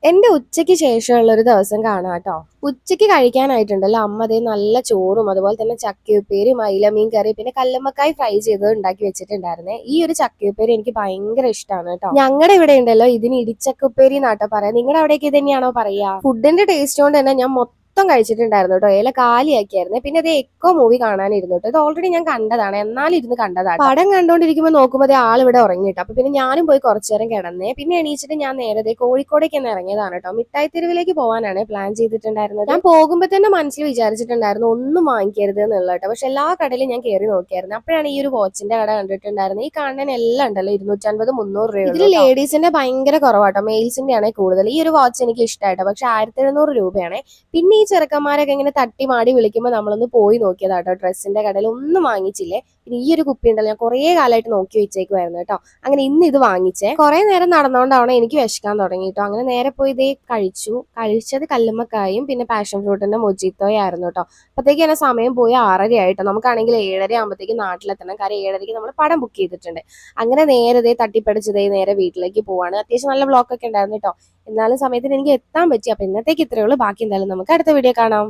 എന്റെ ഉച്ചയ്ക്ക് ശേഷമുള്ള ഒരു ദിവസം കാണാം കേട്ടോ. ഉച്ചയ്ക്ക് കഴിക്കാനായിട്ടുണ്ടല്ലോ അമ്മ ദേ നല്ല ചോറും അതുപോലെ തന്നെ ചക്കയുപ്പേരിയും അയിലമീൻ കറി പിന്നെ കല്ലുമ്മക്കായ് ഫ്രൈ ചെയ്തത് ഉണ്ടാക്കി വെച്ചിട്ടുണ്ടായിരുന്നേ. ഈ ഒരു ചക്കയുപ്പേരി എനിക്ക് ഭയങ്കര ഇഷ്ടമാണ് കേട്ടോ. ഞങ്ങളുടെ ഇവിടെ ഉണ്ടല്ലോ ഇതിന് ഇടിച്ചക്കയുപ്പേരി എന്നാട്ടോ പറയാ. നിങ്ങളുടെ അവിടേക്ക് ഇത് തന്നെയാണോ പറയാ? ഫുഡിന്റെ ടേസ്റ്റ് കൊണ്ട് തന്നെ ഞാൻ മൊത്തം കഴിച്ചിട്ടുണ്ടായിരുന്നു കേട്ടോ. ഇല കാലിയാക്കിയായിരുന്നേ. പിന്നെ അത് എക്കോ മൂവി കാണാനിരുന്നു കേട്ടോ. ഇത് ഓൾറെഡി ഞാൻ കണ്ടതാണ്, എന്നാലും ഇരുന്ന് കണ്ടതാണ്. പടം കണ്ടോണ്ടിരിക്കുമ്പോൾ നോക്കുമ്പോൾ ആൾ ഇവിടെ ഉറങ്ങിട്ടോ. അപ്പൊ പിന്നെ ഞാനും പോയി കുറച്ചു നേരം കിടന്നേ. പിന്നെ എണീച്ചിട്ട് ഞാൻ നേരെ കോഴിക്കോടേക്ക് തന്നെ ഇറങ്ങിയതാണ് കേട്ടോ. മിഠായി തെരുവിലേക്ക് പോകാനാണ് പ്ലാൻ ചെയ്തിട്ടുണ്ടായിരുന്നത്. ഞാൻ പോകുമ്പോൾ തന്നെ മനസ്സിൽ വിചാരിച്ചിട്ടുണ്ടായിരുന്നു ഒന്നും വാങ്ങിക്കരുത് എന്നുള്ളത് കേട്ടോ. പക്ഷെ എല്ലാ കടയിലും ഞാൻ കയറി നോക്കിയായിരുന്നു. അപ്പോഴാണ് ഈ ഒരു വാച്ചിന്റെ കട കണ്ടിട്ടുണ്ടായിരുന്നത്. ഈ കാണാൻ എല്ലാം ഉണ്ടല്ലോ 250-300 രൂപ. ഇതിൽ ലേഡീസിന്റെ ഭയങ്കര കുറവാട്ടോ, മെയിൽസിന്റെ ആണ് കൂടുതൽ. ഈ ഒരു വാച്ച് എനിക്ക് ഇഷ്ടമായിട്ടോ, പക്ഷെ 1700 രൂപയാണ്. പിന്നെ ഈ ചെറുക്കന്മാരൊക്കെ ഇങ്ങനെ തട്ടി മാടി വിളിക്കുമ്പോൾ നമ്മളൊന്ന് പോയി നോക്കിയതാട്ടോ ഡ്രസ്സിന്റെ കടയിൽ. ഒന്നും വാങ്ങിച്ചില്ലേ. പിന്നെ ഈ ഒരു കുപ്പി ഉണ്ടല്ലോ, ഞാൻ കുറെ കാലമായിട്ട് നോക്കി വെച്ചേക്കുമായിരുന്നു കേട്ടോ. അങ്ങനെ ഇന്ന് ഇത് വാങ്ങിച്ചേ. കുറെ നേരം നടന്നുകൊണ്ടാവണം എനിക്ക് വിശക്കാൻ തുടങ്ങിട്ടോ. അങ്ങനെ നേരെ പോയി ഇതേ കഴിച്ചത് കല്ലുമ്മക്കായും പിന്നെ പാഷൻ ഫ്രൂട്ടിന്റെ മൊജിത്തോയും ആയിരുന്നു കേട്ടോ. അപ്പത്തേക്ക് തന്നെ സമയം പോയി 6:30 ആയിട്ടോ. നമുക്കാണെങ്കിൽ 7:30 ആകുമ്പോഴത്തേക്ക് നാട്ടിലെത്തണം. കാര്യം 7:30ക്ക് നമ്മൾ പടം ബുക്ക് ചെയ്തിട്ടുണ്ട്. അങ്ങനെ നേരെ തട്ടിപ്പടിച്ചതേ നേരെ വീട്ടിലേക്ക് പോവാണ്. അത്യാവശ്യം നല്ല ബ്ലോക്ക് ഒക്കെ ഉണ്ടായിരുന്നു കേട്ടോ. എന്നാലും സമയത്തിന് എനിക്ക് എത്താൻ പറ്റി. അപ്പൊ ഇന്നത്തേക്ക് ഇത്രയേ ഉള്ളൂ. ബാക്കി എന്തായാലും നമുക്ക് അടുത്ത വീഡിയോ കാണാം.